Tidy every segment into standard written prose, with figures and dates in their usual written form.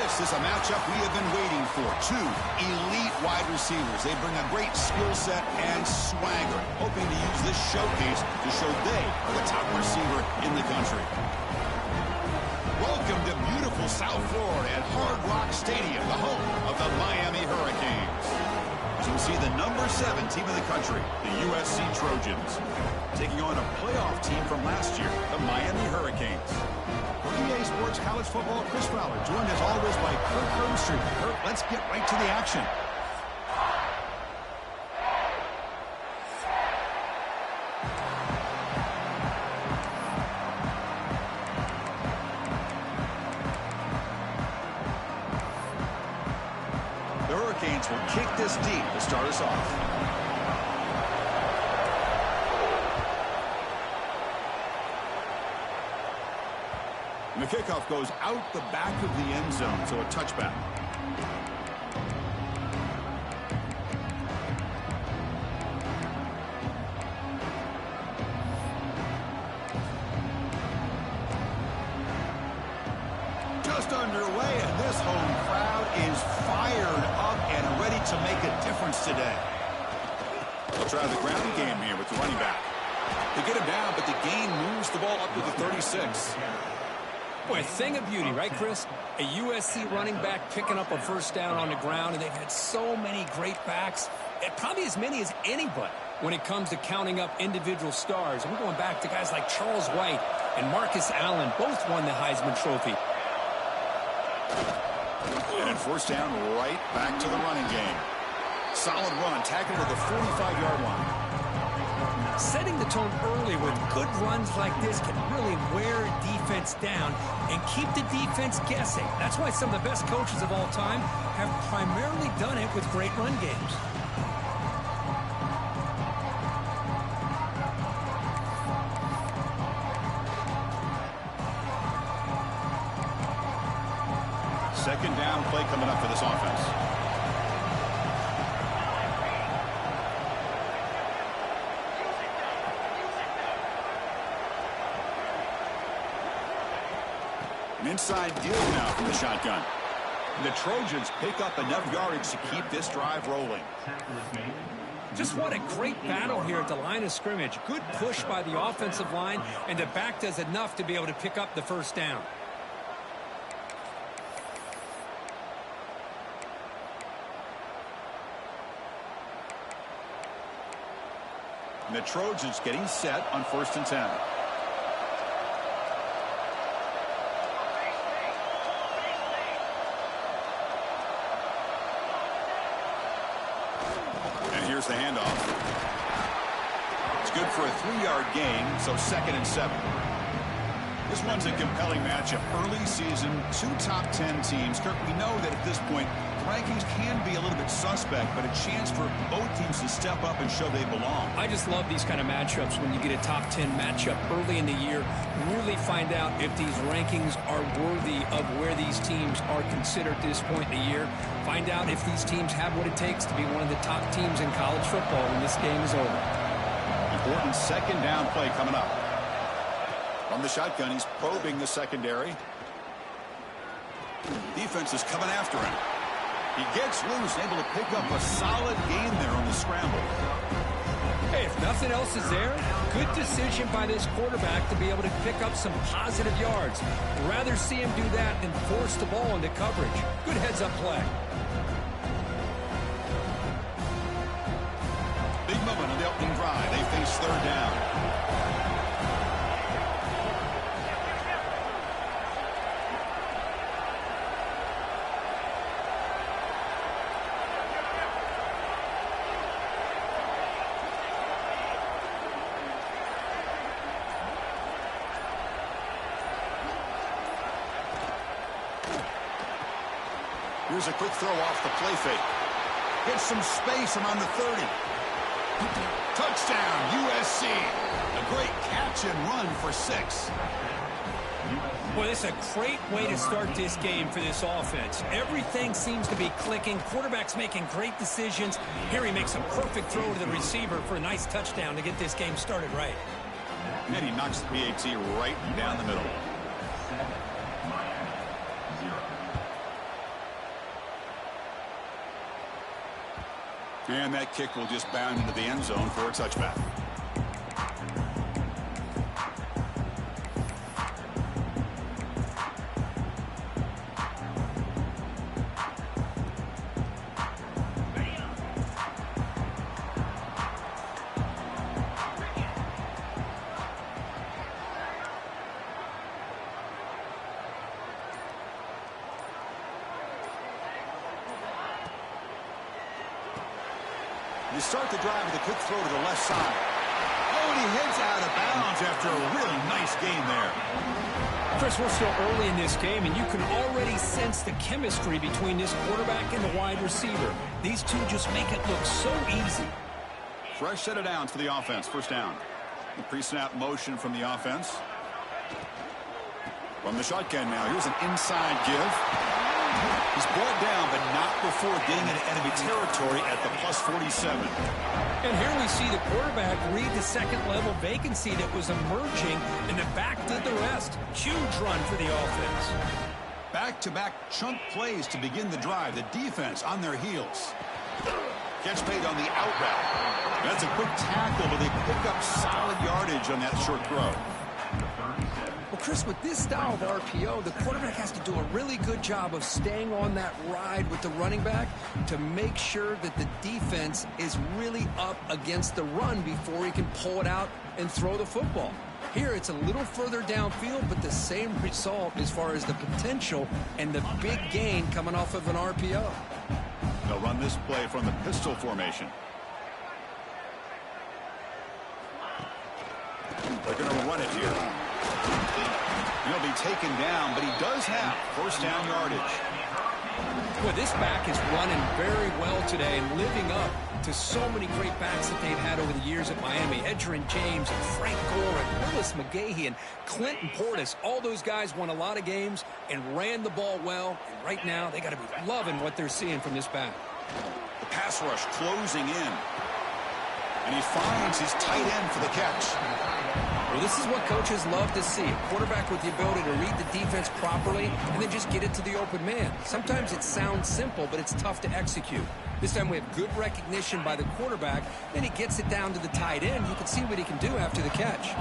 This is a matchup we have been waiting for. Two elite wide receivers. They bring a great skill set and swagger, hoping to use this showcase to show they are the top receiver in the country. Welcome to beautiful South Florida at Hard Rock Stadium, the home of the Miami Hurricanes. As you can see, the number 7 team in the country, the USC Trojans, taking on a playoff team from last year, the Miami Hurricanes. For EA Sports College Football, Chris Fowler, joined as always by Kirk Herbstreit. Kirk, let's get right to the action. The Hurricanes will kick this deep to start us off. And the kickoff goes out the back of the end zone, so a touchback. Just underway, and this home crowd is fired up and ready to make a difference today. They'll try the ground game here with the running back. They get him down, but the gain moves the ball up to the 36. Boy, a thing of beauty, right, Chris? A USC running back picking up a first down on the ground, and they've had so many great backs, probably as many as anybody when it comes to counting up individual stars. And we're going back to guys like Charles White and Marcus Allen, both won the Heisman Trophy. And in first down, right back to the running game. Solid run, tackled to the 45-yard line. Setting the tone early with good runs like this can really wear defense down and keep the defense guessing. That's why some of the best coaches of all time have primarily done it with great run games. Second down play coming up for this offense. An inside deal now from the shotgun. The Trojans pick up enough yardage to keep this drive rolling. Just what a great battle here at the line of scrimmage. Good push by the offensive line, and the back does enough to be able to pick up the first down. And the Trojans getting set on 1st and 10. Here's the handoff. It's good for a 3-yard gain, so 2nd and 7. This one's a compelling matchup. Early season, 2 top 10 teams. Kirk, we know that at this point, the rankings can be a little bit suspect, but a chance for both teams to step up and show they belong. I just love these kind of matchups when you get a top 10 matchup early in the year. Really find out if these rankings are worthy of where these teams are considered at this point in the year. Find out if these teams have what it takes to be one of the top teams in college football when this game is over. Important second down play coming up. From the shotgun, he's probing the secondary. Defense is coming after him. He gets loose, able to pick up a solid gain there on the scramble. Hey, if nothing else is there, good decision by this quarterback to be able to pick up some positive yards. Rather see him do that than force the ball into coverage. Good heads-up play. Big moment on the opening drive. They face 3rd down. Here's a quick throw off the play fake. Gets some space around the 30. Touchdown, USC. A great catch and run for 6. Well, it's a great way to start this game for this offense. Everything seems to be clicking. Quarterback's making great decisions. Here he makes a perfect throw to the receiver for a nice touchdown to get this game started right. And he knocks the PAT right down the middle. And that kick will just bound into the end zone for a touchback. You start the drive with a quick throw to the left side. Oh, and he heads out of bounds after a really nice gain there. Chris, we're still early in this game, and you can already sense the chemistry between this quarterback and the wide receiver. These two just make it look so easy. Fresh set of downs for the offense. First down. The pre-snap motion from the offense. From the shotgun now. Here's an inside give. He's brought down, but not before getting into enemy territory at the +47. And here we see the quarterback read the second-level vacancy that was emerging, and the back did the rest. Huge run for the offense. Back-to-back chunk plays to begin the drive. The defense on their heels. Catch made on the out route. That's a quick tackle, but they pick up solid yardage on that short throw. Well, Chris, with this style of RPO, the quarterback has to do a really good job of staying on that ride with the running back to make sure that the defense is really up against the run before he can pull it out and throw the football. Here, it's a little further downfield, but the same result as far as the potential and the big gain coming off of an RPO. They'll run this play from the pistol formation. They're going to run it here. He'll be taken down, but he does have first down yardage. Well, this back is running very well today and living up to so many great backs that they've had over the years at Miami. Edgerrin James and Frank Gore and Willis McGahee and Clinton Portis. All those guys won a lot of games and ran the ball well. And right now, they got to be loving what they're seeing from this back. The pass rush closing in. And he finds his tight end for the catch. Well, this is what coaches love to see. A quarterback with the ability to read the defense properly and then just get it to the open man. Sometimes it sounds simple, but it's tough to execute. This time we have good recognition by the quarterback. Then he gets it down to the tight end. You can see what he can do after the catch.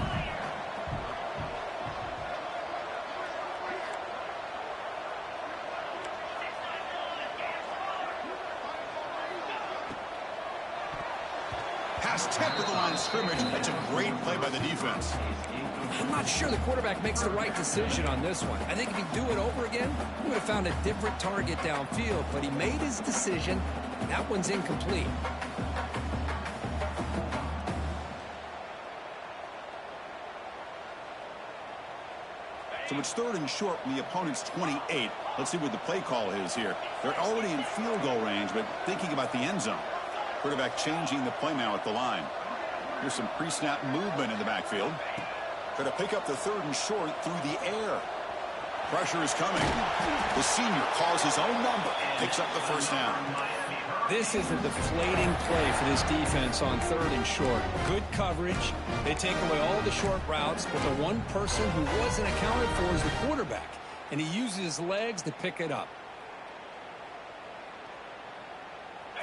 Pass tipped at the line of scrimmage. That's a great play by the defense. I'm not sure the quarterback makes the right decision on this one. I think if he'd do it over again, he would have found a different target downfield. But he made his decision, and that one's incomplete. So it's third and short from the opponent's 28. Let's see what the play call is here. They're already in field goal range, but thinking about the end zone. Quarterback changing the play now at the line. Here's some pre-snap movement in the backfield. Going to pick up the third and short through the air. Pressure is coming. The senior calls his own number. Picks up the first down. This is a deflating play for this defense on third and short. Good coverage. They take away all the short routes, but the one person who wasn't accounted for is the quarterback. And he uses his legs to pick it up.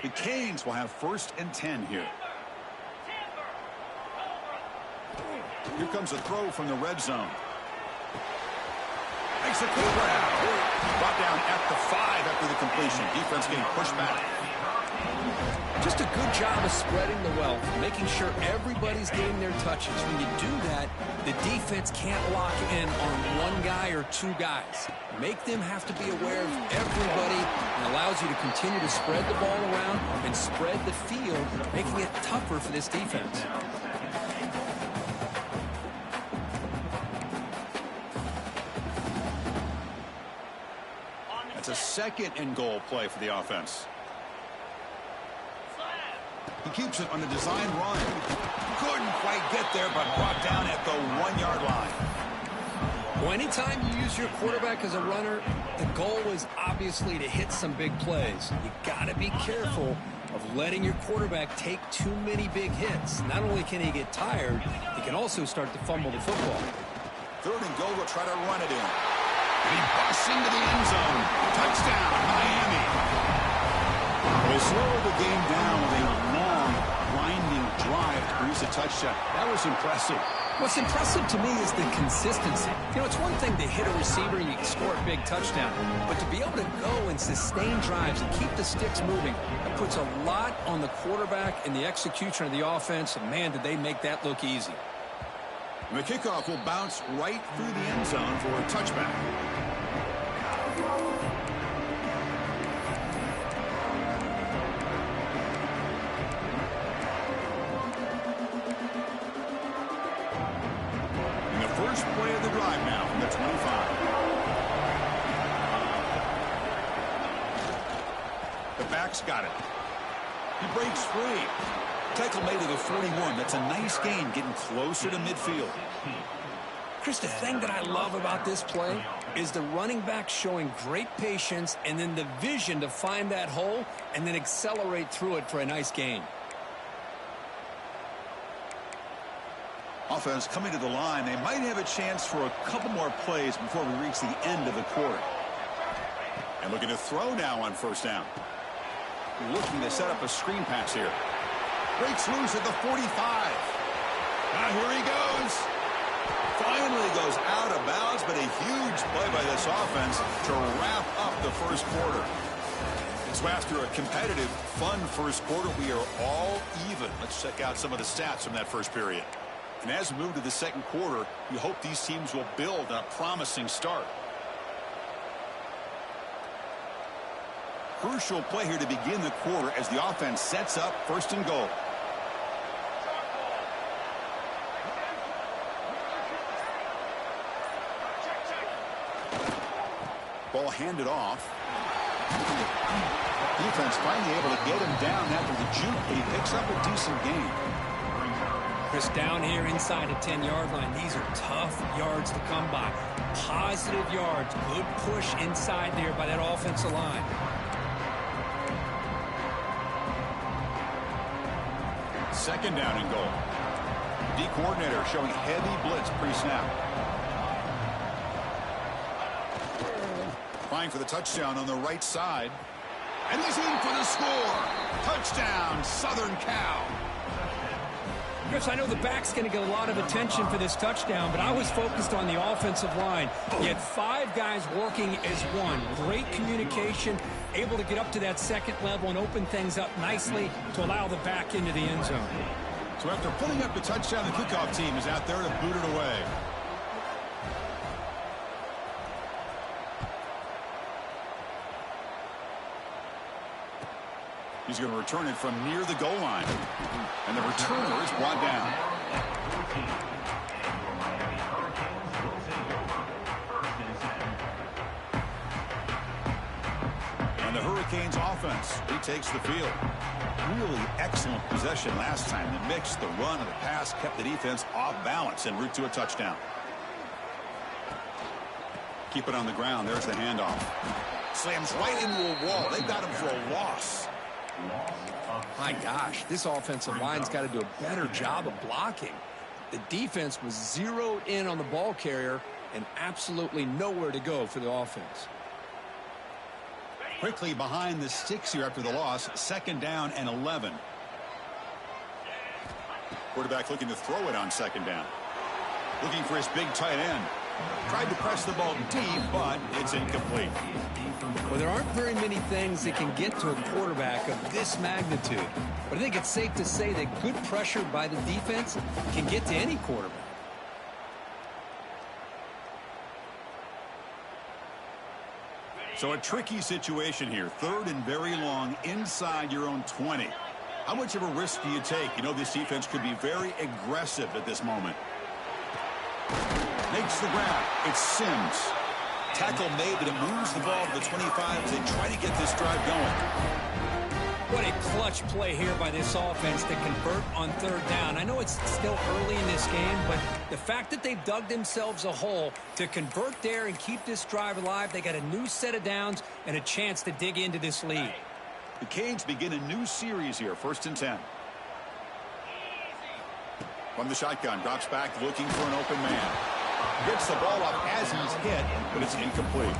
The Canes will have first and 10 here. Here comes a throw from the red zone. Makes a good grab. Brought down at the 5 after the completion. Defense getting pushed back. Just a good job of spreading the wealth, making sure everybody's getting their touches. When you do that, the defense can't lock in on one guy or two guys. Make them have to be aware of everybody and allows you to continue to spread the ball around and spread the field, making it tougher for this defense. That's a second and goal play for the offense. He keeps it on a design run. Couldn't quite get there, but brought down at the 1-yard line. Well, anytime you use your quarterback as a runner, the goal is obviously to hit some big plays. You got to be careful of letting your quarterback take too many big hits. Not only can he get tired, he can also start to fumble the football. Third and goal, will try to run it in. And he busts into the end zone. Touchdown, Miami. They slowed the game down with a long, winding drive to produce a touchdown. That was impressive. What's impressive to me is the consistency. You know, it's one thing to hit a receiver and you can score a big touchdown, but to be able to go and sustain drives and keep the sticks moving, that puts a lot on the quarterback and the execution of the offense, and man, did they make that look easy. And the kickoff will bounce right through the end zone for a touchback. First play of the drive now from the 25. The back's got it. He breaks free. Tackle made to the 41. That's a nice gain, getting closer to midfield. Chris, the thing that I love about this play is the running back showing great patience and then the vision to find that hole and then accelerate through it for a nice gain. Offense coming to the line. They might have a chance for a couple more plays before we reach the end of the quarter. And looking to throw now on first down. Looking to set up a screen pass here. Breaks loose at the 45. Now here he goes. Finally goes out of bounds, but a huge play by this offense to wrap up the first quarter. So after a competitive, fun first quarter, we are all even. Let's check out some of the stats from that first period. And as we move to the second quarter, you hope these teams will build on a promising start. Crucial play here to begin the quarter as the offense sets up first and goal. Ball handed off. Defense finally able to get him down after the juke, but he picks up a decent gain. Chris, down here inside the 10-yard line, these are tough yards to come by. Positive yards, good push inside there by that offensive line. Second down and goal. D coordinator showing heavy blitz pre-snap. Trying for the touchdown on the right side. And he's in for the score. Touchdown, Southern Cal. Chris, I know the back's going to get a lot of attention for this touchdown, but I was focused on the offensive line. You had 5 guys working as one. Great communication, able to get up to that second level and open things up nicely to allow the back into the end zone. So after putting up the touchdown, the kickoff team is out there to boot it away. He's going to return it from near the goal line. And the returner is brought down. And the Hurricanes offense retakes the field. Really excellent possession last time. The mix, the run, and the pass kept the defense off balance en route to a touchdown. Keep it on the ground. There's the handoff. Slams right into a wall. They've got him for a loss. My gosh, this offensive line's got to do a better job of blocking. The defense was zeroed in on the ball carrier and absolutely nowhere to go for the offense. Quickly behind the sticks here after the loss. Second down and 11. Quarterback looking to throw it on second down. Looking for his big tight end. Tried to press the ball deep, but it's incomplete. Well, there aren't very many things that can get to a quarterback of this magnitude. But I think it's safe to say that good pressure by the defense can get to any quarterback. So a tricky situation here. Third and very long inside your own 20. How much of a risk do you take? You know this defense could be very aggressive at this moment. Makes the grab. It's Sims. Tackle made, but it moves the ball to the 25 as they try to get this drive going. What a clutch play here by this offense to convert on third down. I know it's still early in this game, but the fact that they've dug themselves a hole to convert there and keep this drive alive, they got a new set of downs and a chance to dig into this lead. The Canes begin a new series here, first and 10. From the shotgun, drops back looking for an open man. Gets the ball up as he's hit, but it's incomplete.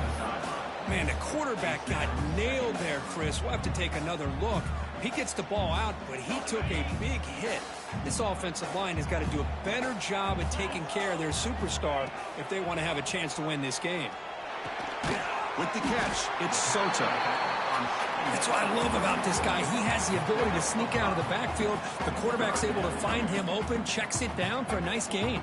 Man, the quarterback got nailed there, Chris. We'll have to take another look. He gets the ball out, but he took a big hit. This offensive line has got to do a better job at taking care of their superstar if they want to have a chance to win this game. With the catch, it's Soto. That's what I love about this guy. He has the ability to sneak out of the backfield. The quarterback's able to find him open, checks it down for a nice gain.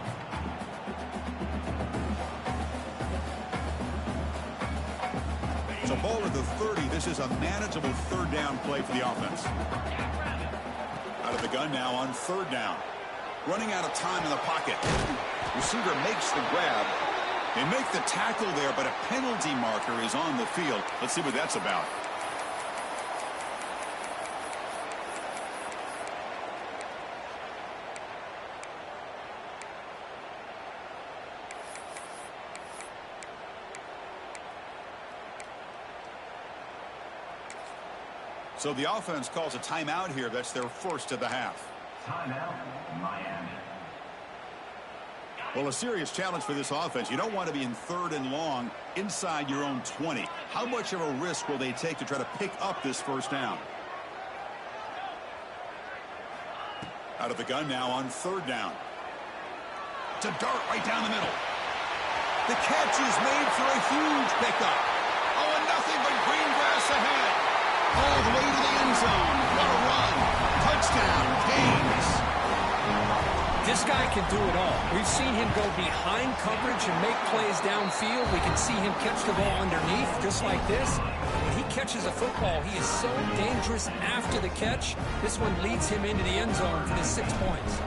So ball at the 30. This is a manageable third down play for the offense. Out of the gun now on third down. Running out of time in the pocket. Receiver makes the grab. They make the tackle there, but a penalty marker is on the field. Let's see what that's about. So the offense calls a timeout here. That's their first of the half. Timeout, Miami. Well, a serious challenge for this offense. You don't want to be in third and long inside your own 20. How much of a risk will they take to try to pick up this first down? Out of the gun now on third down. To dart right down the middle. The catch is made for a huge pickup. Oh, and nothing but green grass ahead. All the way to the end zone. What a run. Touchdown, Canes. This guy can do it all. We've seen him go behind coverage and make plays downfield. We can see him catch the ball underneath, just like this. When he catches a football, he is so dangerous after the catch. This one leads him into the end zone for the 6 points.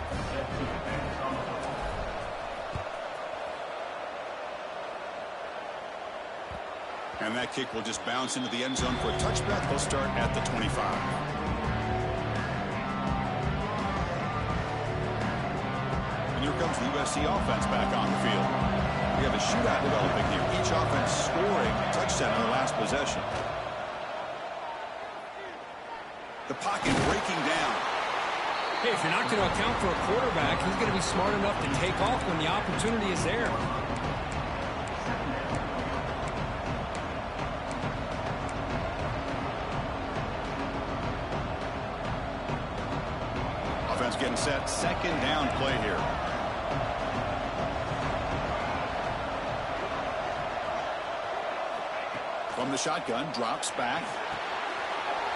And that kick will just bounce into the end zone for a touchback. They'll start at the 25. And here comes the USC offense back on the field. We have a shootout developing here. Each offense scoring a touchdown on the last possession. The pocket breaking down. Hey, if you're not going to account for a quarterback, he's going to be smart enough to take off when the opportunity is there. Offense getting set. Second down play here. From the shotgun, drops back.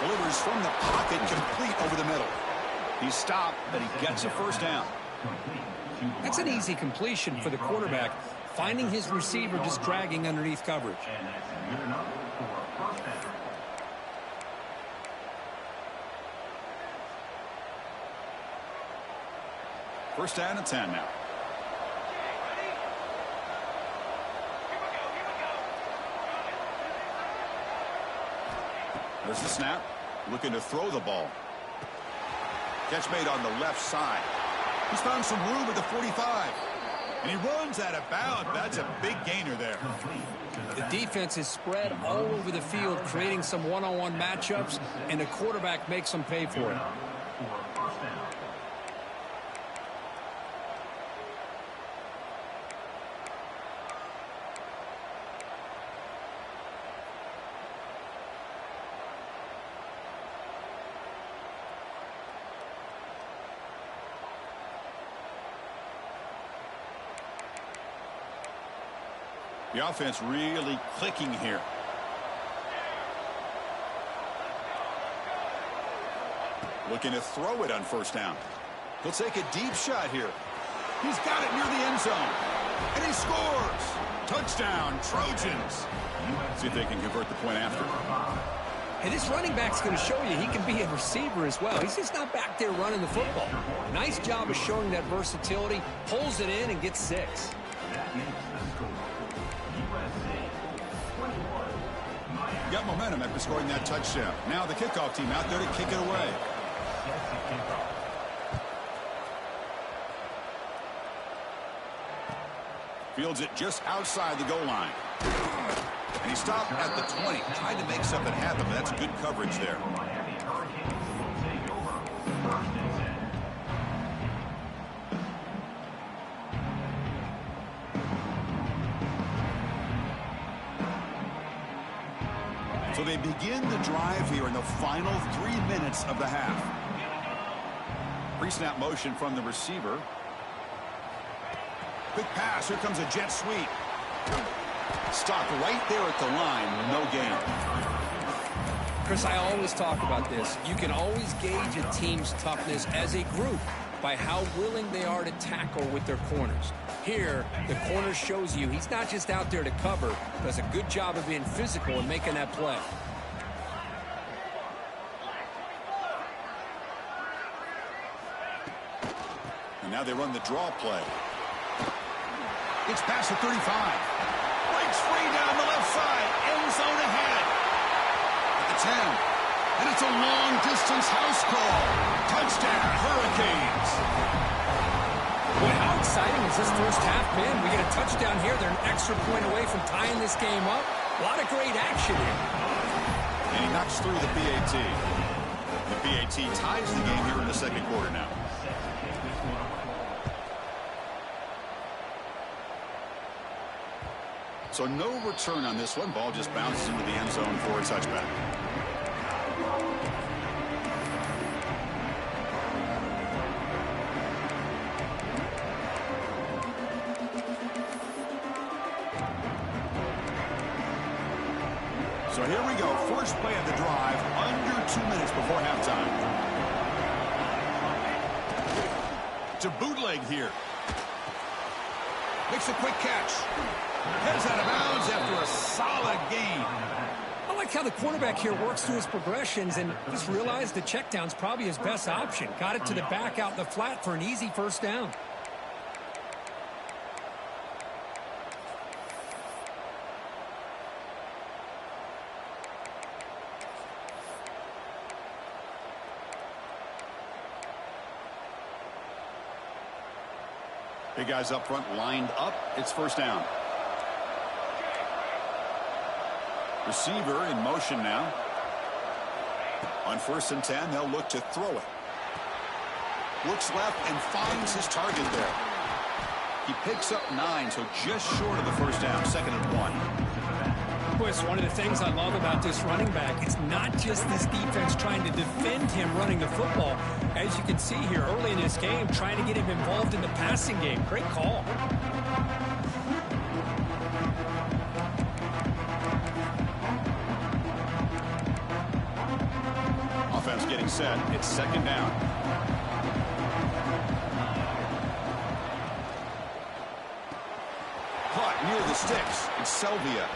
Delivers from the pocket, complete over the middle. He's stopped, but he gets a first down. That's an easy completion for the quarterback, finding his receiver just dragging underneath coverage. First down and 10 now. There's the snap. Looking to throw the ball. Catch made on the left side. He's found some room at the 45. And he runs out of bounds. That's a big gainer there. The defense is spread all over the field, creating some one-on-one matchups, and the quarterback makes them pay for it. The offense really clicking here. Looking to throw it on first down. He'll take a deep shot here. He's got it near the end zone. And he scores. Touchdown, Trojans. See if they can convert the point after. Hey, this running back's going to show you he can be a receiver as well. He's just not back there running the football. Nice job of showing that versatility. Pulls it in and gets 6. Got momentum after scoring that touchdown. Now the kickoff team out there to kick it away. Fields it just outside the goal line. And he stopped at the 20. Tried to make something happen, but that's good coverage there. So they begin the drive here in the final 3 minutes of the half. Pre-snap motion from the receiver. Quick pass. Here comes a jet sweep. Stopped right there at the line. No gain. Chris, I always talk about this. You can always gauge a team's toughness as a group by how willing they are to tackle with their corners. Here, the corner shows you he's not just out there to cover, does a good job of being physical and making that play. And now they run the draw play. It's past the 35. Breaks free down the left side. End zone ahead. At the 10. And it's a long-distance house call. Touchdown, Hurricanes. Boy, how exciting has this first half been? We get a touchdown here. They're an extra point away from tying this game up. A lot of great action here. And he knocks through the PAT. The PAT ties the game here in the second quarter now. So no return on this one. Ball just bounces into the end zone for a touchback. So here we go. First play of the drive, under 2 minutes before halftime. To bootleg here. Makes a quick catch. Heads out of bounds after a solid gain. I like how the quarterback here works through his progressions and just realized the check down's probably his best option. Got it to the back out in the flat for an easy first down. Big guys up front lined up. It's first down. Receiver in motion now. On 1st and 10, they'll look to throw it. Looks left and finds his target there. He picks up 9, so just short of the first down. 2nd and 1. Boy, it's one of the things I love about this running back. It's not just this defense trying to defend him running the football. As you can see here early in this game, trying to get him involved in the passing game. Great call. Offense getting set. It's 2nd down. Caught near the sticks. It's Selvia.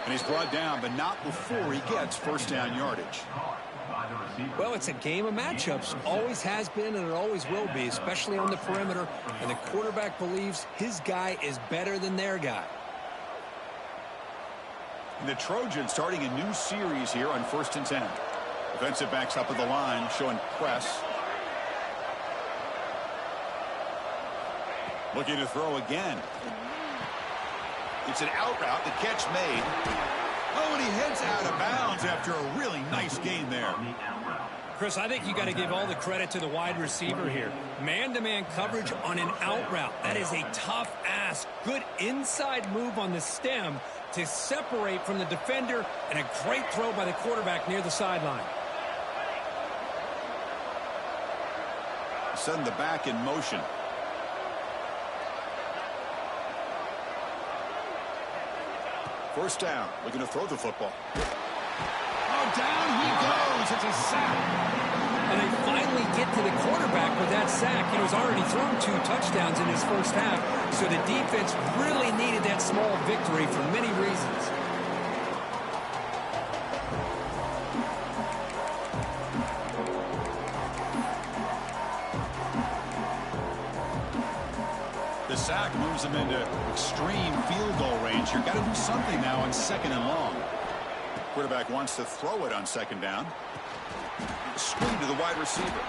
And he's brought down, but not before he gets first down yardage. Well, it's a game of matchups. Always has been and it always will be, especially on the perimeter. And the quarterback believes his guy is better than their guy. And the Trojans starting a new series here on 1st and 10. Defensive backs up at the line, showing press. Looking to throw again. It's an out route. The catch made. Oh, and he heads out of bounds after a really nice gain there. Chris, I think you got to give all the credit to the wide receiver here. Man-to-man coverage on an out route. That is a tough ask. Good inside move on the stem to separate from the defender, and a great throw by the quarterback near the sideline. Send the back in motion. First down, looking to throw the football. Oh, down he goes. It's a sack. And they finally get to the quarterback with that sack. He was already thrown 2 touchdowns in his first half, so the defense really needed that small victory for many reasons. The sack moves him into extreme field goal range. You've got to do something now on 2nd and long. Quarterback wants to throw it on 2nd down. Screen to the wide receiver.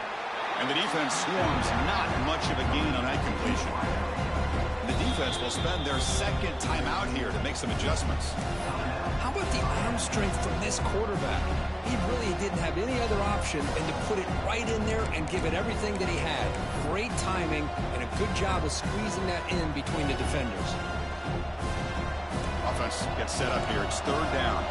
And the defense swarms not much of a gain on that completion. The defense will spend their 2nd timeout here to make some adjustments. How about the arm strength from this quarterback? He really didn't have any other option than to put it right in there and give it everything that he had. Great timing and a good job of squeezing that in between the defenders. offense gets set up here. It's third down.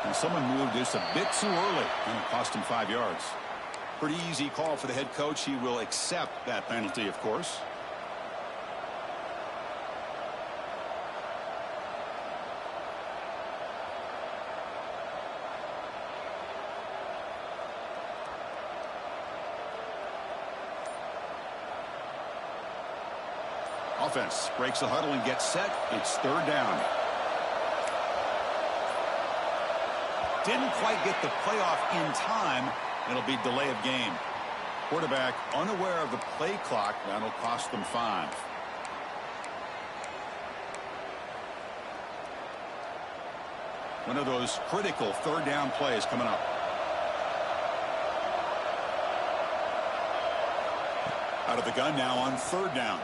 And someone moved just a bit too early, and it cost him 5 yards. Pretty easy call for the head coach. He will accept that penalty, of course. Offense breaks the huddle and gets set. It's third down. Didn't quite get the playoff in time. It'll be delay of game. Quarterback unaware of the play clock. That'll cost them 5. One of those critical third down plays coming up. Out of the gun now on third down.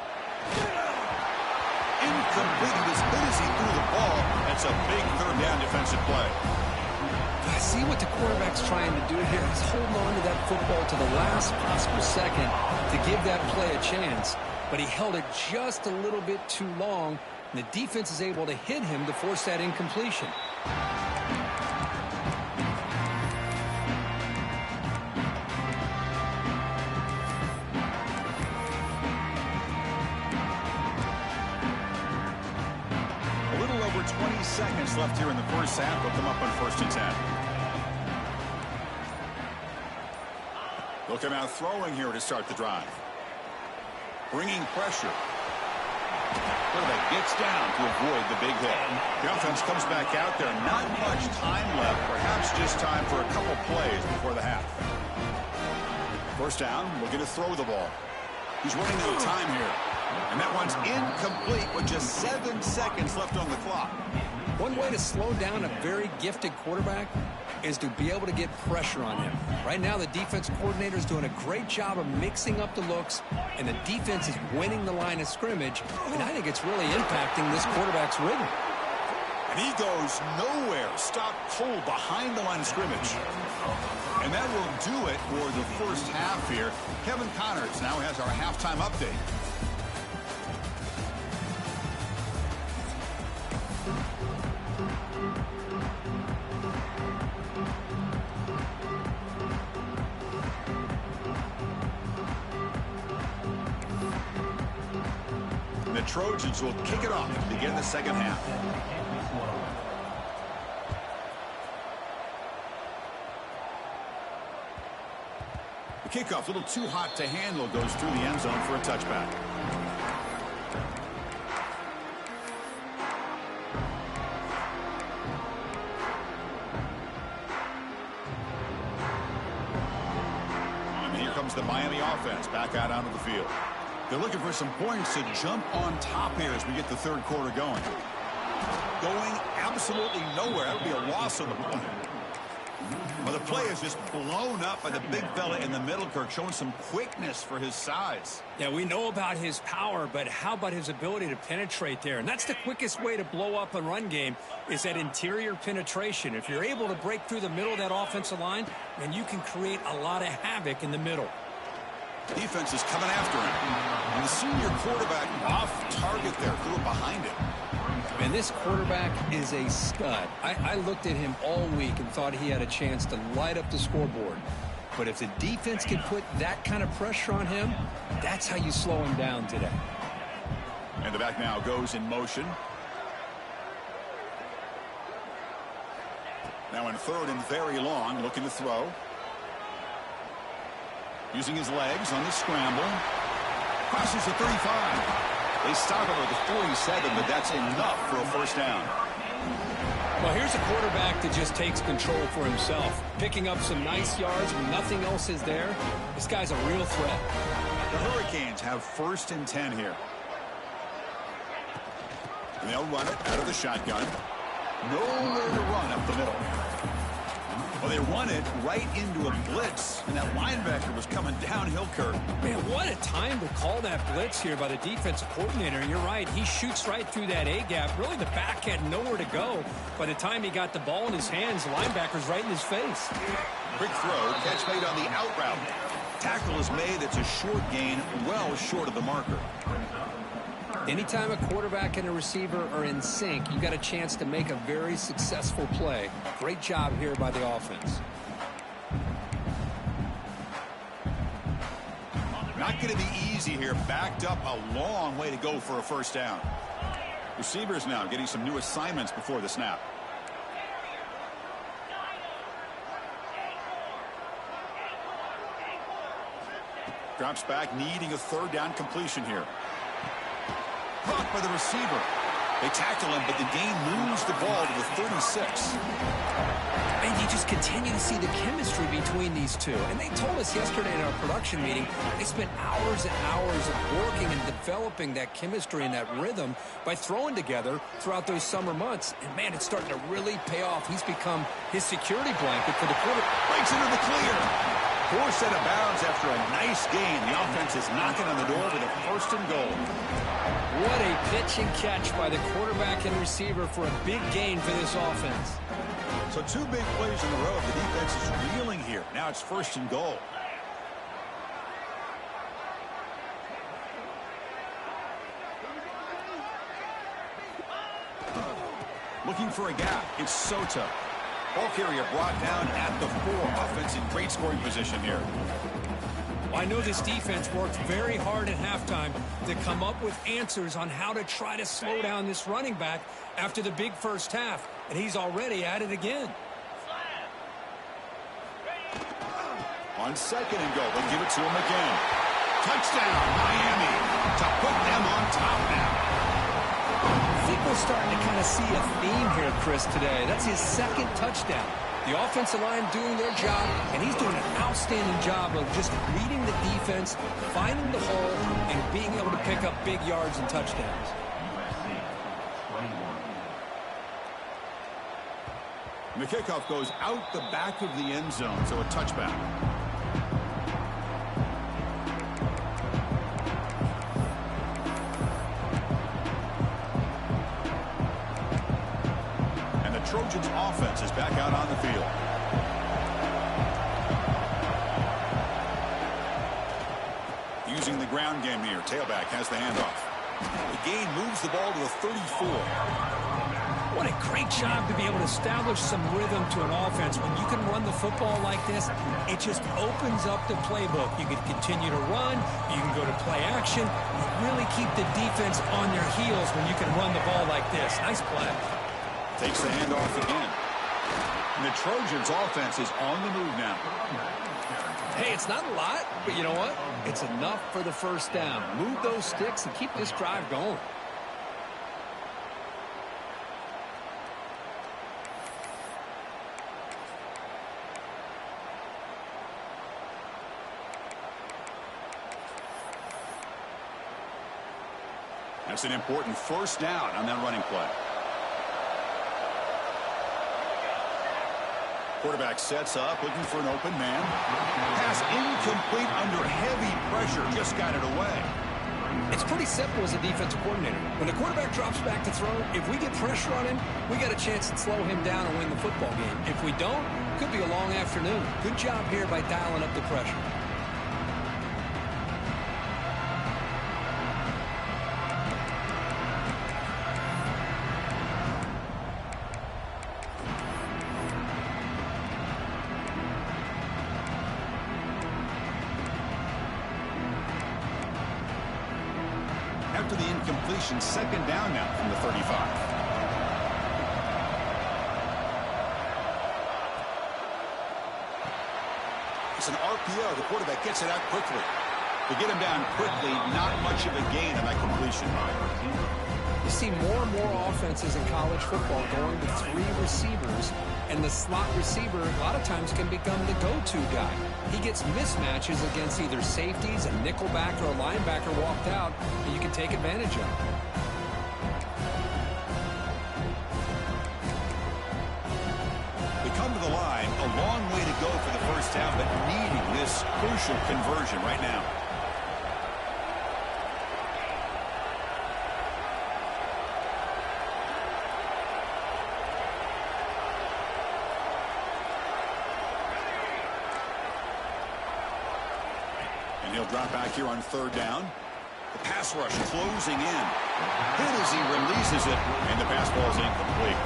Incomplete. As good as he threw the ball, that's a big third down defensive play. I see what the quarterback's trying to do here. He's holding on to that football to the last possible second to give that play a chance. But he held it just a little bit too long, and the defense is able to hit him to force that incompletion. A little over 20 seconds left here in the first half. They'll come up on 1st and 10. They'll come out throwing here to start the drive. Bringing pressure. Quarterback gets down to avoid the big hit. The offense comes back out there. Not much time left. Perhaps just time for a couple plays before the half. First down. Looking to throw the ball. He's running out of time here. And that one's incomplete with just 7 seconds left on the clock. One way to slow down a very gifted quarterback is to be able to get pressure on him. Right now, the defense coordinator is doing a great job of mixing up the looks, and the defense is winning the line of scrimmage, and I think it's really impacting this quarterback's rhythm. And he goes nowhere. Stopped cold behind the line of scrimmage. And that will do it for the first half here. Kevin Connors now has our halftime update. The Trojans will kick it off to begin the second half. The kickoff, a little too hot to handle, goes through the end zone for a touchback. And here comes the Miami offense back out onto the field. They're looking for some points to jump on top here as we get the third quarter going. Going absolutely nowhere. That would be a loss of the play. Well, the play is just blown up by the big fella in the middle, Kirk, showing some quickness for his size. Yeah, we know about his power, but how about his ability to penetrate there? And that's the quickest way to blow up a run game is that interior penetration. If you're able to break through the middle of that offensive line, then you can create a lot of havoc in the middle. Defense is coming after him. And the senior quarterback off target there, threw it behind him. And this quarterback is a stud. I looked at him all week and thought he had a chance to light up the scoreboard. But if the defense can put that kind of pressure on him, that's how you slow him down today. And the back now goes in motion. Now in third and very long, looking to throw. Using his legs on the scramble. Crosses the 35. They start over the 47, but that's enough for a first down. Well, here's a quarterback that just takes control for himself. Picking up some nice yards when nothing else is there. This guy's a real threat. The Hurricanes have 1st and 10 here. And they'll run it out of the shotgun. Nowhere to run up the middle. Well, they run it right into a blitz, and that linebacker was coming downhill, Kurt. Man, what a time to call that blitz here by the defensive coordinator. And you're right, he shoots right through that A-gap. Really, the back had nowhere to go. By the time he got the ball in his hands, the linebacker's right in his face. Quick throw, catch made on the out route. Tackle is made. It's a short gain, well short of the marker. Anytime a quarterback and a receiver are in sync, you got a chance to make a very successful play. Great job here by the offense. Not going to be easy here. Backed up a long way to go for a first down. Receivers now getting some new assignments before the snap. Drops back, needing a third down completion here. Caught by the receiver. They tackle him, but the game moves the ball to the 36. And you just continue to see the chemistry between these two. And they told us yesterday in our production meeting, they spent hours and hours of working and developing that chemistry and that rhythm by throwing together throughout those summer months. And, man, it's starting to really pay off. He's become his security blanket for the quarter. Breaks into the clear. Forced out of bounds after a nice gain. The offense is knocking on the door with a first and goal. What a pitch and catch by the quarterback and receiver for a big gain for this offense. So two big plays in a row. The defense is reeling here. Now it's first and goal. Looking for a gap. It's Soto. Ball carrier brought down at the 4. Offense in great scoring position here. Well, I know this defense worked very hard at halftime to come up with answers on how to try to slow down this running back after the big first half. And he's already at it again. On second and goal, they'll give it to him again. Touchdown, Miami, to put them on top now. I think we're starting to kind of see a theme here, Chris, today. That's his second touchdown. The offensive line doing their job, and he's doing an outstanding job of just reading the defense, finding the hole, and being able to pick up big yards and touchdowns. And the kickoff goes out the back of the end zone, so a touchback. And the Trojans' offense is back out on the field. Using the ground game here. Tailback has the handoff. The gain moves the ball to the 34. What a great job to be able to establish some rhythm to an offense. When you can run the football like this, it just opens up the playbook. You can continue to run. You can go to play action. You really keep the defense on their heels when you can run the ball like this. Nice play. Takes the handoff again. And the Trojans' offense is on the move now. Hey, it's not a lot, but you know what? It's enough for the first down. Move those sticks and keep this drive going. That's an important first down on that running play. Quarterback sets up, looking for an open man. Pass incomplete under heavy pressure. Just got it away. It's pretty simple as a defensive coordinator. When the quarterback drops back to throw, if we get pressure on him, we got a chance to slow him down and win the football game. If we don't, could be a long afternoon. Good job here by dialing up the pressure. After the incompletion, second down now from the 35. It's an RPO. The quarterback gets it out quickly. To get him down quickly, not much of a gain on that completion. You see more and more offenses in college football going to 3 receivers, and the slot receiver a lot of times can become the go-to guy. He gets mismatches against either safeties, a nickelback, or a linebacker walked out, and you can take advantage of it. They come to the line line. A long way to go for the first down, but needing this crucial conversion right now. And he'll drop back here on third down. The pass rush closing in. Hit as he releases it, and the pass ball is incomplete.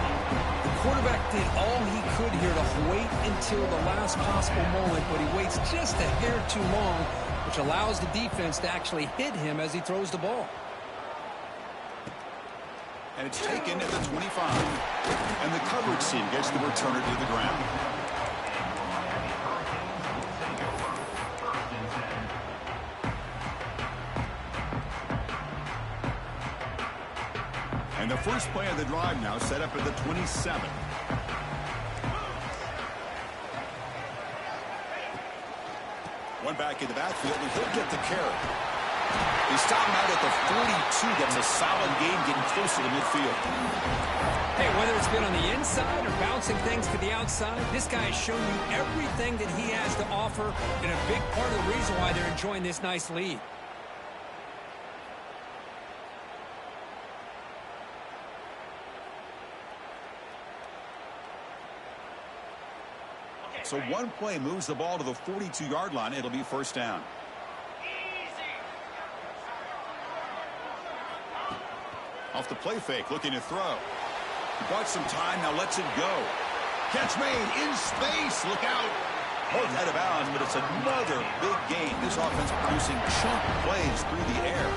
The quarterback did all he could here to wait until the last possible moment, but he waits just a hair too long, which allows the defense to actually hit him as he throws the ball. And it's taken at the 25. And the coverage team gets the returner to the ground. And the first play of the drive now set up at the 27. One back in the backfield, and he'll get the carry. He stopped out at the 42. That's a solid game getting closer to midfield. Hey, whether it's been on the inside or bouncing things to the outside, this guy has shown you everything that he has to offer, and a big part of the reason why they're enjoying this nice lead. So one play moves the ball to the 42-yard line. It'll be first down. Off the play fake, looking to throw. He bought some time, now lets it go. Catch made in space. Look out. Both out of bounds, but it's another big gain. This offense producing chunk plays through the air.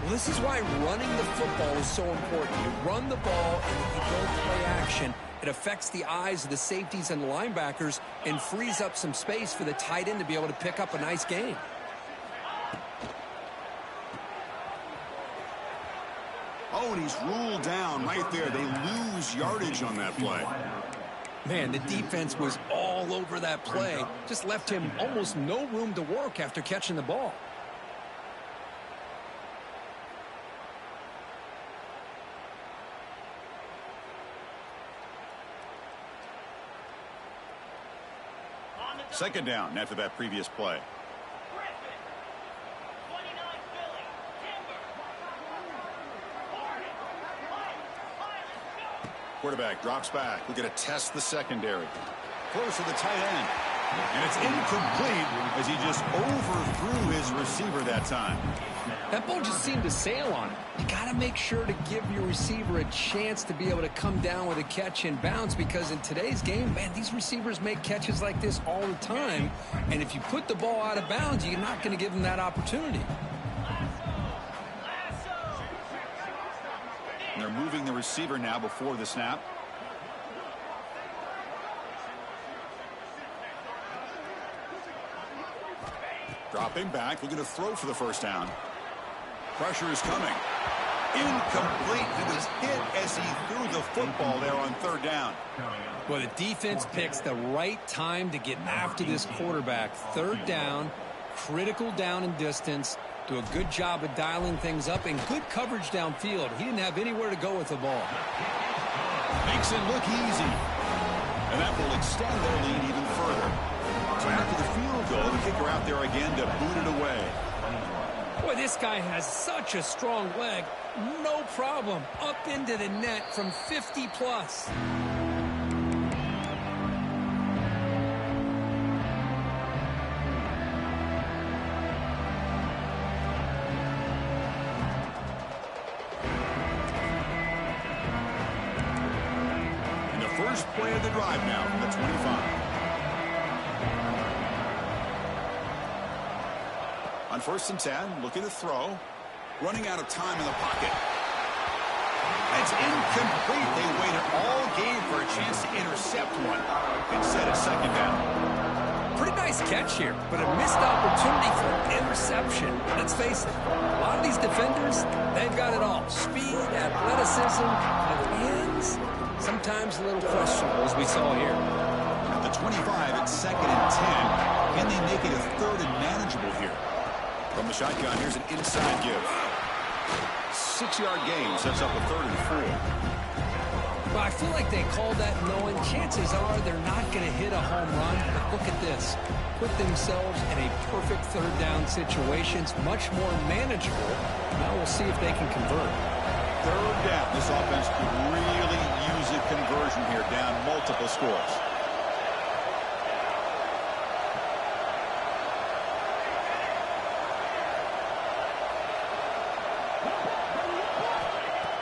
Well, this is why running the football is so important. You run the ball, and if you don't play action, it affects the eyes of the safeties and the linebackers and frees up some space for the tight end to be able to pick up a nice gain. Oh, and he's ruled down right there. They lose yardage on that play. Man, the defense was all over that play. Just left him almost no room to work after catching the ball. Second down after that previous play. Quarterback drops back. We're going to test the secondary. Close to the tight end. And it's incomplete as he just overthrew his receiver that time. That ball just seemed to sail on it. You got to make sure to give your receiver a chance to be able to come down with a catch and bounce, because in today's game, man, these receivers make catches like this all the time. And if you put the ball out of bounds, you're not going to give them that opportunity. And they're moving the receiver now before the snap. Dropping back, looking to throw for the first down. Pressure is coming. Incomplete. He was hit as he threw the football there on third down. Well, the defense picks the right time to get after this quarterback. Third down, critical down and distance. Do a good job of dialing things up, and good coverage downfield. He didn't have anywhere to go with the ball. Makes it look easy. And that will extend their lead even further. So after the field goal, the kicker out there again to boot it away. Boy, this guy has such a strong leg. No problem. Up into the net from 50 plus. And the first play of the drive now from the 25. On first and 10, looking to throw. Running out of time in the pocket. It's incomplete. They waited all game for a chance to intercept one. Instead of second down. Pretty nice catch here, but a missed opportunity for an interception. Let's face it, a lot of these defenders, they've got it all. Speed, athleticism, and hands, sometimes a little questionable, as we saw here. At the 25, it's second and 10. Can they make it a third and manageable here? From the shotgun, here's an inside give. 6-yard gain sets up a third and 4. Well, I feel like they called that knowing chances are they're not going to hit a home run. But look at this. Put themselves in a perfect third down situation. It's much more manageable. Now we'll see if they can convert. Third down. This offense could really use a conversion here, down multiple scores.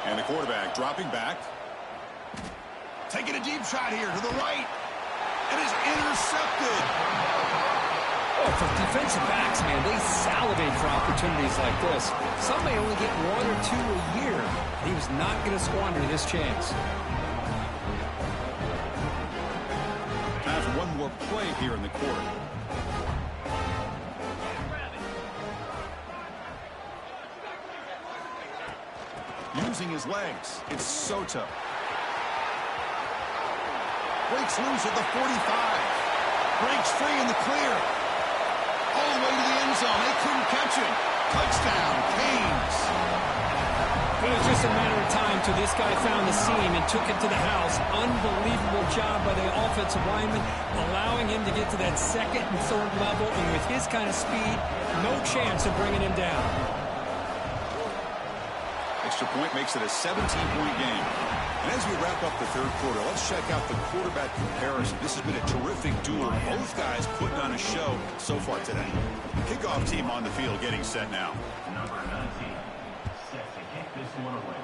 And the quarterback dropping back. Taking a deep shot here to the right. And is intercepted. Oh, for defensive backs, man, they salivate for opportunities like this. Some may only get 1 or 2 a year. He was not going to squander this chance. Time for one more play here in the quarter. Using his legs, it's Soto. Breaks loose at the 45. Breaks free in the clear. All the way to the end zone. They couldn't catch him. Touchdown, Canes. It was just a matter of time till this guy found the seam and took it to the house. Unbelievable job by the offensive lineman, allowing him to get to that second and third level. And with his kind of speed, no chance of bringing him down. Extra point makes it a 17-point game. And as we wrap up the third quarter, let's check out the quarterback comparison. This has been a terrific duel. Both guys putting on a show so far today. Kickoff team on the field getting set now. Number 19, set to kick this one away.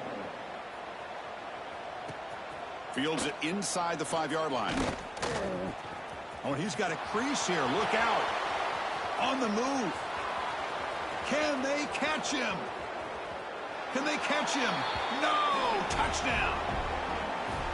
Fields it inside the 5-yard line. Oh, and he's got a crease here. Look out. On the move. Can they catch him? Can they catch him? No! Touchdown!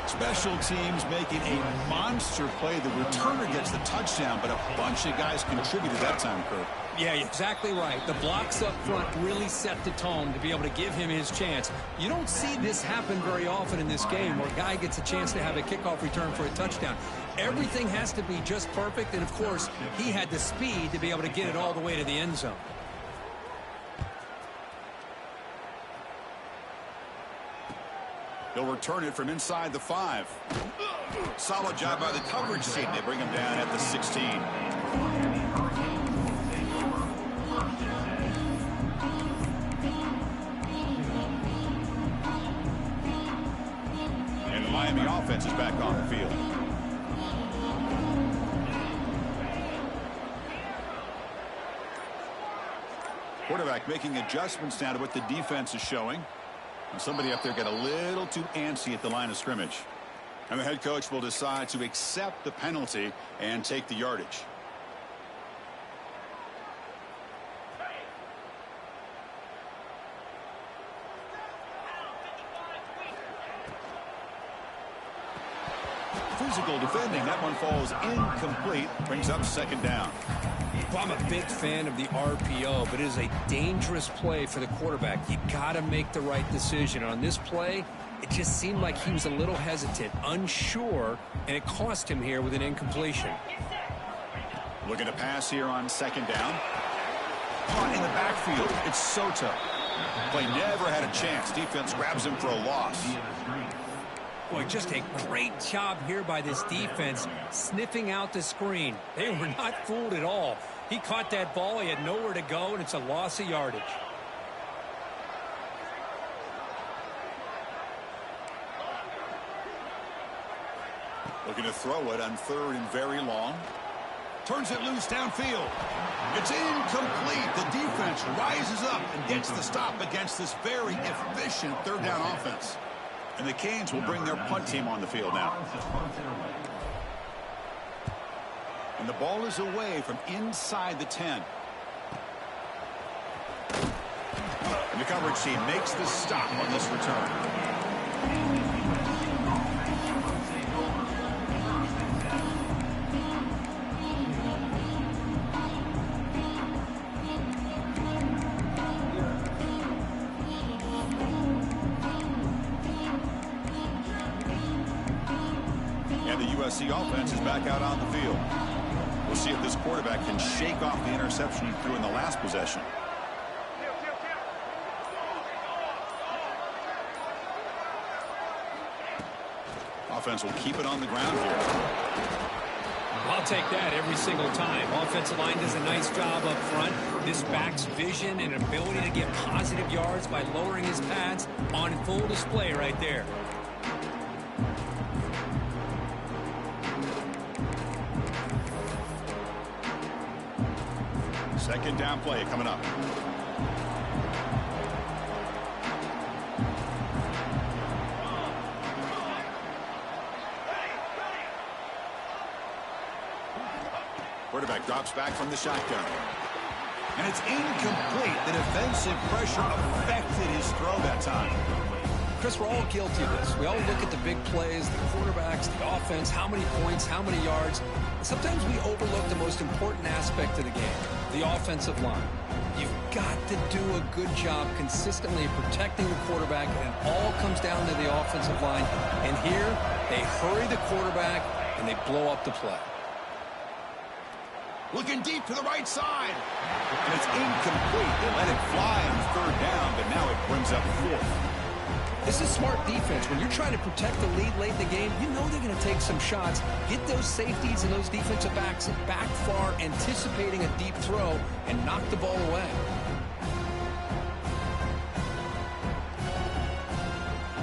Special teams making a monster play. The returner gets the touchdown, but a bunch of guys contributed that time, Kurt. Yeah, exactly right. The blocks up front really set the tone to be able to give him his chance. You don't see this happen very often in this game where a guy gets a chance to have a kickoff return for a touchdown. Everything has to be just perfect, and of course, he had the speed to be able to get it all the way to the end zone. He'll return it from inside the 5. Solid job by the coverage team. They bring him down at the 16. And the Miami offense is back on the field. Quarterback making adjustments now to what the defense is showing. And somebody up there got a little too antsy at the line of scrimmage. And the head coach will decide to accept the penalty and take the yardage. Physical defending. That one falls incomplete. Brings up second down. Well, I'm a big fan of the RPO, but it is a dangerous play for the quarterback. You got to make the right decision. On this play, it just seemed like he was a little hesitant, unsure, and it cost him here with an incompletion. Looking to pass here on second down. Caught in the backfield. It's Soto. Play never had a chance. Defense grabs him for a loss. Boy, just a great job here by this defense, sniffing out the screen. They were not fooled at all. He caught that ball. He had nowhere to go, and it's a loss of yardage. Looking to throw it on third and very long. Turns it loose downfield. It's incomplete. The defense rises up and gets the stop against this very efficient third down offense. And the Canes will bring their punt team on the field now. And the ball is away from inside the 10. And the coverage team makes the stop on this return. The offense is back out on the field. We'll see if this quarterback can shake off the interception he threw in the last possession. offense will keep it on the ground here. I'll take that every single time. Offensive line does a nice job up front. This back's vision and ability to get positive yards by lowering his pads on full display right there. Second down play coming up. Quarterback drops back from the shotgun. And it's incomplete. The defensive pressure affected his throw that time. Chris, we're all guilty of this. We all look at the big plays, the quarterbacks, the offense, how many points, how many yards. And sometimes we overlook the most important aspect of the game, the offensive line. You've got to do a good job consistently protecting the quarterback, and it all comes down to the offensive line. And here, they hurry the quarterback, and they blow up the play. Looking deep to the right side. And it's incomplete. They let it fly on third down, but now it brings up fourth. This is smart defense. When you're trying to protect the lead late in the game, you know they're going to take some shots, get those safeties and those defensive backs back far, anticipating a deep throw, and knock the ball away.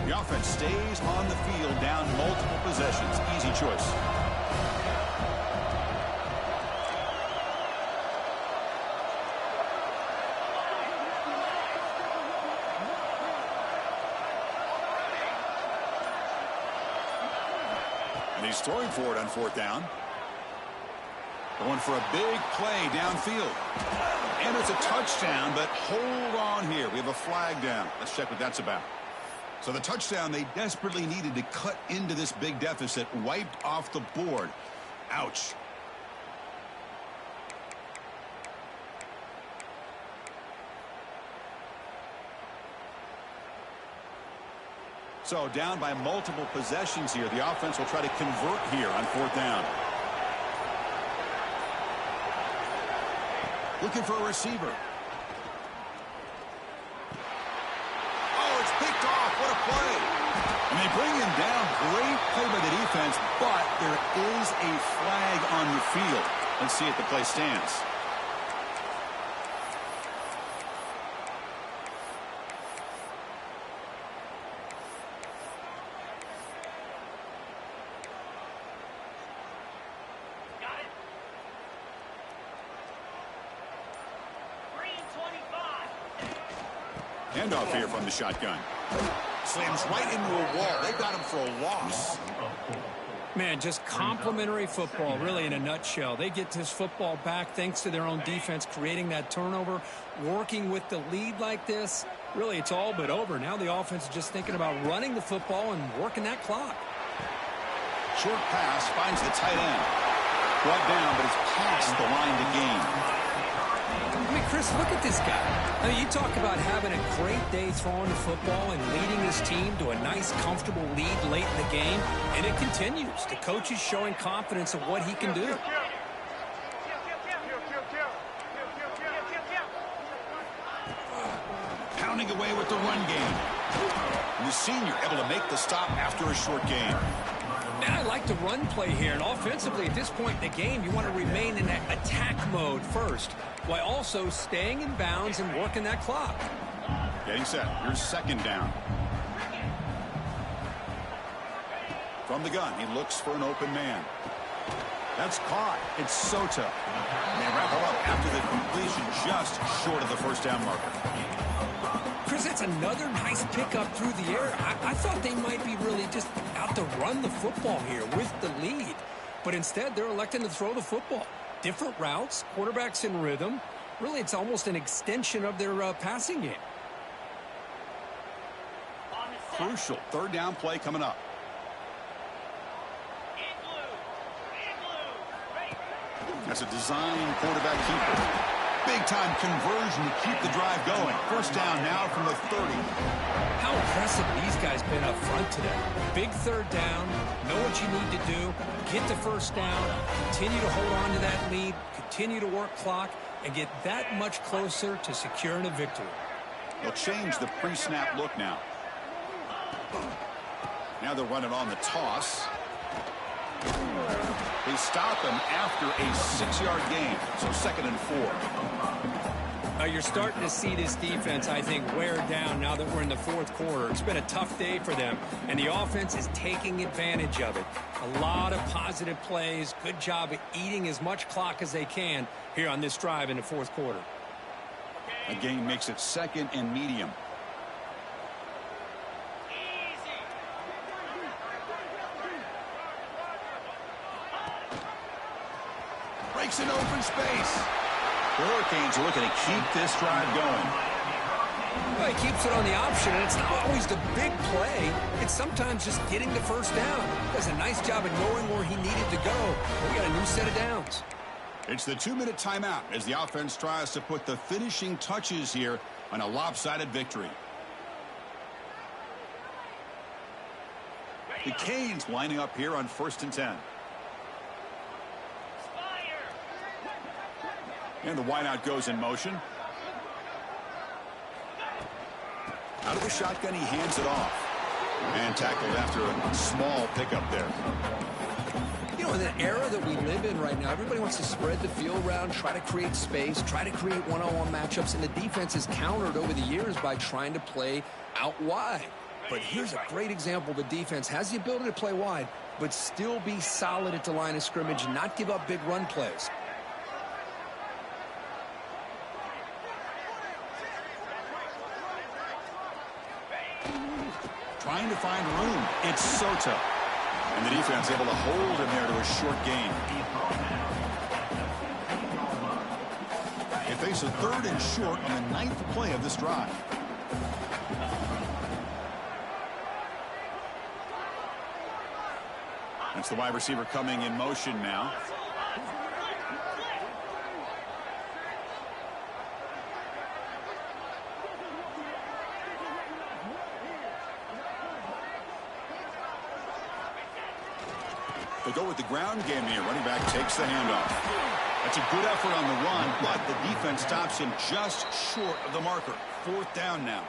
The offense stays on the field down multiple possessions. Easy choice. And he's throwing for it on fourth down. Going for a big play downfield. And it's a touchdown, but hold on here. We have a flag down. Let's check what that's about. So the touchdown they desperately needed to cut into this big deficit wiped off the board. Ouch. So down by multiple possessions here. The offense will try to convert here on fourth down. Looking for a receiver. Oh, it's picked off. What a play. And they bring him down. Great play by the defense, but there is a flag on the field. Let's see if the play stands. Handoff here from the shotgun. Slams right into a wall. They got him for a loss. Man, just complimentary football, really, in a nutshell. They get this football back thanks to their own defense, creating that turnover, working with the lead like this. Really, it's all but over. Now the offense is just thinking about running the football and working that clock. Short pass finds the tight end. Brought down, but it's past the line to gain. I mean, Chris, look at this guy. I mean, you talk about having a great day throwing the football and leading his team to a nice, comfortable lead late in the game, and it continues. The coach is showing confidence of what he can do. Pounding away with the run game. And the senior able to make the stop after a short game. And I like the run play here. And offensively, at this point in the game, you want to remain in that attack mode first, while also staying in bounds and working that clock. Getting set. Here's second down. From the gun, he looks for an open man. That's caught. It's Soto. And they wrap him up after the completion just short of the first down marker. Chris, that's another nice pickup through the air. I thought they might be really just out to run the football here with the lead. But instead, they're electing to throw the football. Different routes, quarterbacks in rhythm. Really, it's almost an extension of their passing game. Crucial third down play coming up. That's a design quarterback keeper. Big-time conversion to keep the drive going. First down now from the 30. How impressive these guys been up front today. Big third down, know what you need to do, get the first down, continue to hold on to that lead, continue to work clock, and get that much closer to securing a victory. They'll change the pre-snap look now. Now they'll run it on the toss. They stop him after a 6-yard gain, so 2nd and 4. You're starting to see this defense, I think, wear down now that we're in the 4th quarter. It's been a tough day for them, and the offense is taking advantage of it. A lot of positive plays. Good job of eating as much clock as they can here on this drive in the 4th quarter. A gain makes it 2nd and medium. Breaks an open space. The Hurricanes are looking to keep this drive going. Well, he keeps it on the option, and it's not always the big play. It's sometimes just getting the first down. Does a nice job of knowing where he needed to go. We got a new set of downs. It's the 2-minute timeout as the offense tries to put the finishing touches here on a lopsided victory. The Canes lining up here on 1st and 10. And the wideout goes in motion. Out of the shotgun, he hands it off. And tackled after a small pickup there. You know, in the era that we live in right now, everybody wants to spread the field around, try to create space, try to create one-on-one matchups, and the defense is countered over the years by trying to play out wide. But here's a great example. The defense has the ability to play wide, but still be solid at the line of scrimmage and not give up big run plays. Trying to find room. It's Soto. And the defense able to hold him there to a short gain. They face a 3rd and short on the 9th play of this drive. That's the wide receiver coming in motion now. They go with the ground game here. Running back takes the handoff. That's a good effort on the run, but the defense stops him just short of the marker. 4th down now.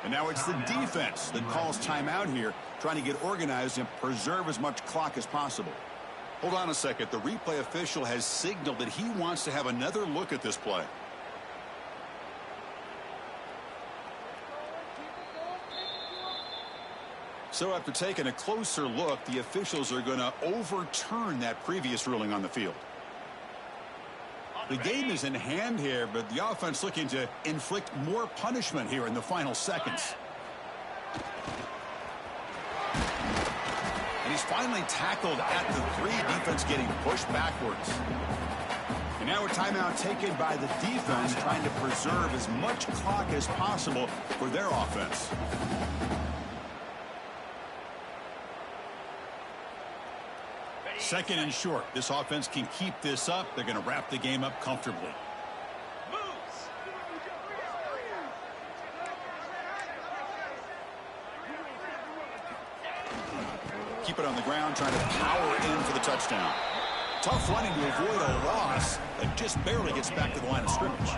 And now it's the defense that calls timeout here, trying to get organized and preserve as much clock as possible. Hold on a second. The replay official has signaled that he wants to have another look at this play. So after taking a closer look, the officials are going to overturn that previous ruling on the field. The game is in hand here, but the offense looking to inflict more punishment here in the final seconds. And he's finally tackled at the 3. Defense getting pushed backwards. And now a timeout taken by the defense, trying to preserve as much clock as possible for their offense. Second and short. This offense can keep this up. They're going to wrap the game up comfortably. Keep it on the ground, trying to power in for the touchdown. Tough running to avoid a loss that just barely gets back to the line of scrimmage.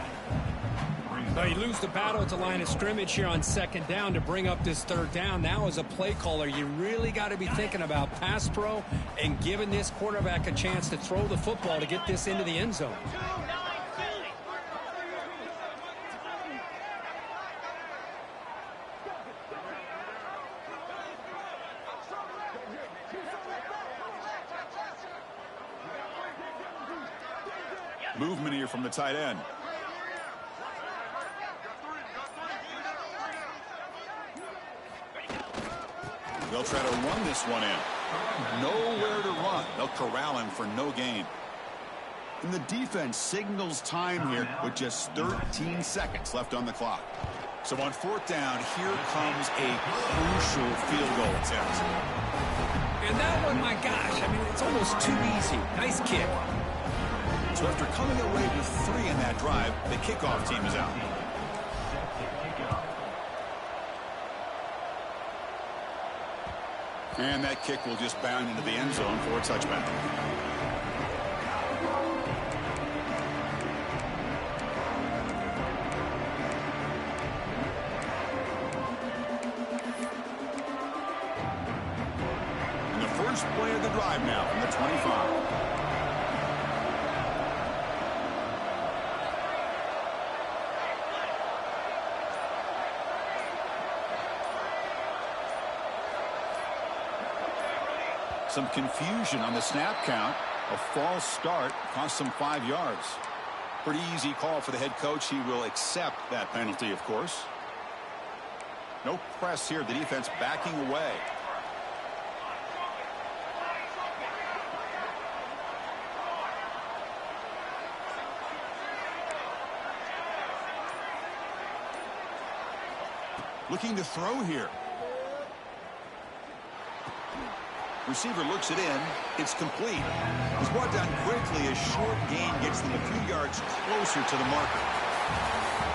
You lose the battle at the line of scrimmage here on 2nd down to bring up this 3rd down. Now as a play caller, you really got to be thinking about pass pro and giving this quarterback a chance to throw the football to get this into the end zone. Movement here from the tight end. They'll try to run this one in. Nowhere to run. They'll corral him for no gain. And the defense signals time here with just 13 seconds left on the clock. So on 4th down, here comes a crucial field goal attempt. And that one, my gosh, I mean, it's almost too easy. Nice kick. So after coming away with 3 in that drive, the kickoff team is out. And that kick will just bound into the end zone for a touchback. drive now from the 25. Some confusion on the snap count. A false start cost them 5 yards. Pretty easy call for the head coach. He will accept that penalty, of course. No press here. The defense backing away. Looking to throw here. Receiver looks it in. It's complete. He's brought down quickly. A short gain gets them a few yards closer to the marker.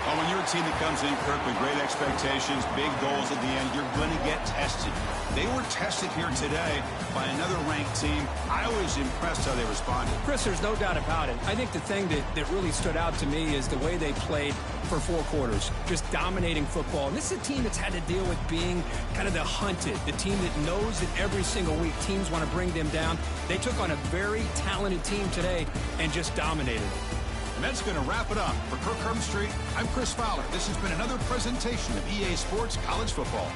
Well, when you're a team that comes in, Kirk, with great expectations, big goals at the end, you're going to get tested. They were tested here today by another ranked team. I was impressed how they responded. Chris, there's no doubt about it. I think the thing that really stood out to me is the way they played for 4 quarters, just dominating football. And this is a team that's had to deal with being kind of the hunted, the team that knows that every single week teams want to bring them down. They took on a very talented team today and just dominated them. And that's going to wrap it up. For Kirk Herbstreit, I'm Chris Fowler. This has been another presentation of EA Sports College Football.